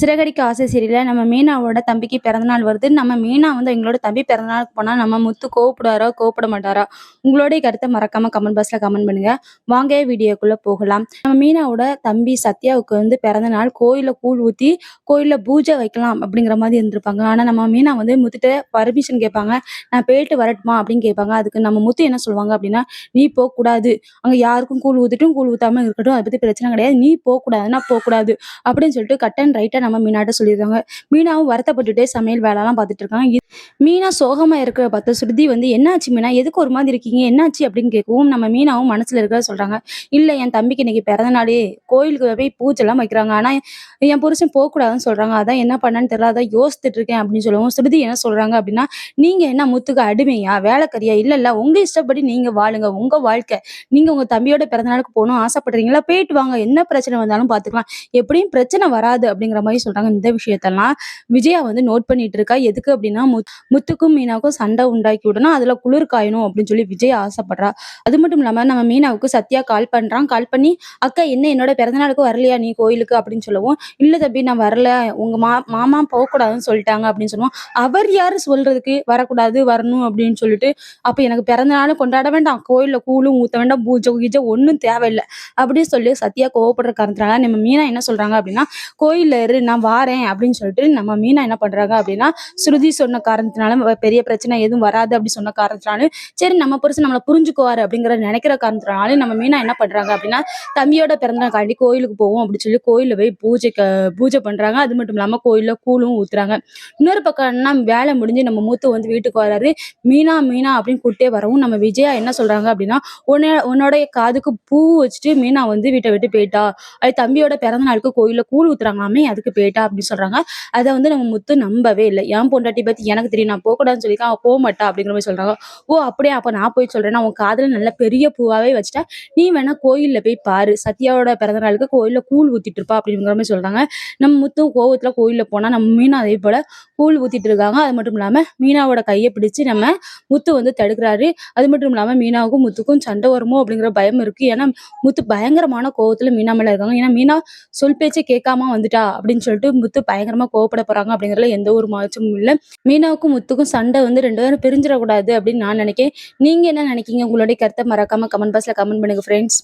சிறகடிக்க ஆசை சீரியல்ல நம்ம மீனாவோட தம்பிக்கு பிறந்தநாள் வருது. நம்ம மீனா வந்து எங்களோட தம்பி பிறந்தநாளுக்கு போனா நம்ம முத்து கோவப்படுவாரா? கோவப்பட மாட்டாரா? உங்களுடைய கருத்த மறக்காம கமெண்ட் பாக்ஸ்ல கமெண்ட் பண்ணுங்க. வாங்க வீடியோக்குள்ள போகலாம். நம்ம மீனாவோட தம்பி சத்யாவுக்கு வந்து பிறந்த நாள். கோயில்ல கூழ் ஊத்தி கோயில்ல பூஜை வைக்கலாம் அப்படிங்கிற மாதிரி இருந்திருப்பாங்க. ஆனா நம்ம மீனா வந்து முத்துட்ட பர்மிஷன் கேட்பாங்க. நான் போயிட்டு வரட்டுமா அப்படின்னு கேட்பாங்க. அதுக்கு நம்ம முத்து என்ன சொல்லுவாங்க அப்படின்னா, நீ போக்கூடாது. அங்க யாருக்கும் கூழ் ஊத்திட்டும் கூழ் ஊத்தாம இருக்கட்டும். அதை பத்தி பிரச்சனை கிடையாது. நீ போக்கூடாதுன்னா போக்கூடாது அப்படின்னு சொல்லிட்டு கட் அண்ட் ரைட்டா நம்ம மீனாட்ட சொல்லியிருக்காங்க. மீனாவும் வருத்தப்பட்டுட்டே சமையல் வேலைலாம் பார்த்துட்டு இருக்காங்க. மீனா சோகமா இருக்கிறத பார்த்து ஸ்ருதி வந்து என்னாச்சு மீனா, எதுக்கு ஒரு மாதிரி இருக்கீங்க, என்னாச்சு அப்படின்னு கேட்கவும் நம்ம மீனாவும் மனசுல இருக்கிறத சொல்றாங்க. இல்ல என் தம்பிக்கு இன்னைக்கு பிறந்த நாளே, கோயிலுக்கு போய் பூஜைலாம் வைக்கிறாங்க. ஆனா என் புருஷன் போகக்கூடாதுன்னு சொல்றாங்க. அதான் என்ன பண்ணன்னு தெரியல, அதான் யோசித்துட்டு இருக்கேன் அப்படின்னு சொல்லவும் ஸ்ருதி என்ன சொல்றாங்க அப்படின்னா, நீங்க என்ன முத்துக்கு அடிமையா, வேலைக்காரியா? இல்ல இல்ல, உங்க இஷ்டப்படி நீங்க வாழுங்க, உங்க வாழ்க்கை. நீங்க உங்க தம்பியோட பிறந்த நாளுக்கு போகணும் ஆசைப்படுறீங்களா, போயிட்டு வாங்க, என்ன பிரச்சனை வந்தாலும் பார்த்துக்கலாம், எப்படியும் பிரச்சனை வராது அப்படிங்கிற மாதிரி சொல்றாங்க. இந்த விஷயத்தெல்லாம் விஜயா வந்து நோட் பண்ணிட்டு இருக்கா. எதுக்கு அப்படின்னா முத்துக்கும் மீனாவுக்கும் சண்டை உண்டாக்கி விடணும், அதுல குளிர் காயணும் அப்படின்னு சொல்லி விஜயா ஆசைப்படுறா. அது மட்டும் இல்லாம நம்ம மீனாவுக்கு சத்யா கால் பண்றான். கால் பண்ணி, அக்கா என்ன என்னோட பிறந்த நாளுக்கு வரலையா நீ கோயிலுக்கு அப்படின்னு சொல்லவும், இல்ல தம்பி நான் வரல, உங்க மாமா போகக்கூடாதுன்னு சொல்லிட்டாங்க அப்படின்னு சொல்லுவோம். அவர் யாரு சொல்றதுக்கு வரக்கூடாது வரணும் அப்படின்னு சொல்லிட்டு, அப்ப எனக்கு பிறந்த நாளும் கொண்டாட வேண்டாம், கோயில்ல கூழும் ஊத்த வேண்டாம், பூஜை கீஜை ஒன்றும் தேவையில்லை அப்படின்னு சொல்லி சத்யா கோவப்படுற காரணத்தினால நம்ம மீனா என்ன சொல்றாங்க அப்படின்னா, கோயில்ல இரு நான் வாரேன் அப்படின்னு சொல்லிட்டு நம்ம மீனா என்ன பண்றாங்க அப்படின்னா, ஸ்ருதி சொன்ன காரணத்தினால பெரிய பிரச்சனை எதுவும் வராது அப்படி சொன்ன காரணத்தினாலும் சரி நம்ம புருஷன் நம்மளை புரிஞ்சுக்குவாரு அப்படிங்கிற நினைக்கிற காரணத்தினாலும் நம்ம மீனா என்ன பண்றாங்க அப்படின்னா, தம்பியோட பிறந்தநாள் காண்டி கோயிலுக்கு போவோம் அப்படின்னு சொல்லி கோயில்ல போய் பூஜை பண்றாங்க. அது மட்டும் இல்லாம கோயில்ல கூழும் ஊத்துறாங்க. இன்னொரு பக்கம்னா வேலை முடிஞ்சு நம்ம மூத்து வந்து வீட்டுக்கு வராரு. மீனா மீனா அப்படின்னு கூப்பிட்டே வரவும் நம்ம விஜயா என்ன சொல்றாங்க அப்படின்னா, உன்னோடைய காதுக்கு பூ வச்சுட்டு மீனா வந்து வீட்டை விட்டு போயிட்டா, அது தம்பியோட பிறந்த நாளுக்கு கோயில்ல கூழ் ஊத்துறாங்களாமே, அதுக்கு போயிட்டா அப்படின்னு சொல்றாங்க. அதை வந்து நம்ம முத்து நம்பவே இல்லை. என் பொண்டாட்டி பத்தி எனக்கு தெரியும், நான் போகக்கூடாதுன்னு சொல்லியிருக்கேன், அவ போக மாட்டா அப்படிங்கிற மாதிரி சொல்றாங்க. ஓ அப்படியே, அப்ப நான் போய் சொல்றேன், உன் காதுல நல்ல பெரிய பூவாவே வச்சுட்டா, நீ வேணா கோயில்ல போய் பாரு, சத்யாவோட பிறந்த நாளுக்கு கோயில்ல கூழ் ஊத்திட்டு இருப்பா அப்படிங்கிற மாதிரி சொல்றாங்க. நம்ம முத்து கோவத்துல கோயில்ல போனா நம்ம மீனா அதே போல கூழ் ஊத்திட்டு இருக்காங்க. அது மட்டும் இல்லாம மீனாவோட கையை பிடிச்சு நம்ம முத்து வந்து தடுக்கிறாரு. அது மட்டும் இல்லாம மீனாவுக்கும் முத்துக்கும் சண்டை வருமோ அப்படிங்கிற பயம் இருக்கு. ஏன்னா முத்து பயங்கரமான கோவத்துல மீனா மேல இருக்காங்க. ஏன்னா மீனா சொல் பேச்சை கேட்காம வந்துட்டா அப்படின்னு சொல்லிட்டு முத்து பயங்கரமா கோவப்பட போறாங்க அப்படிங்கறதுல எந்த ஒரு மாற்றமும் இல்லை. மீனாவுக்கும் முத்துக்கும் சண்டை வந்து ரெண்டு பேரும் பிரிஞ்சிடக்கூடாது அப்படின்னு நான் நினைக்கிறேன். நீங்க என்ன நினைக்கீங்க? உங்களுடைய கருத்தை மறக்காம கமெண்ட் பாக்ஸ்ல கமெண்ட் பண்ணுங்க ஃப்ரெண்ட்ஸ்.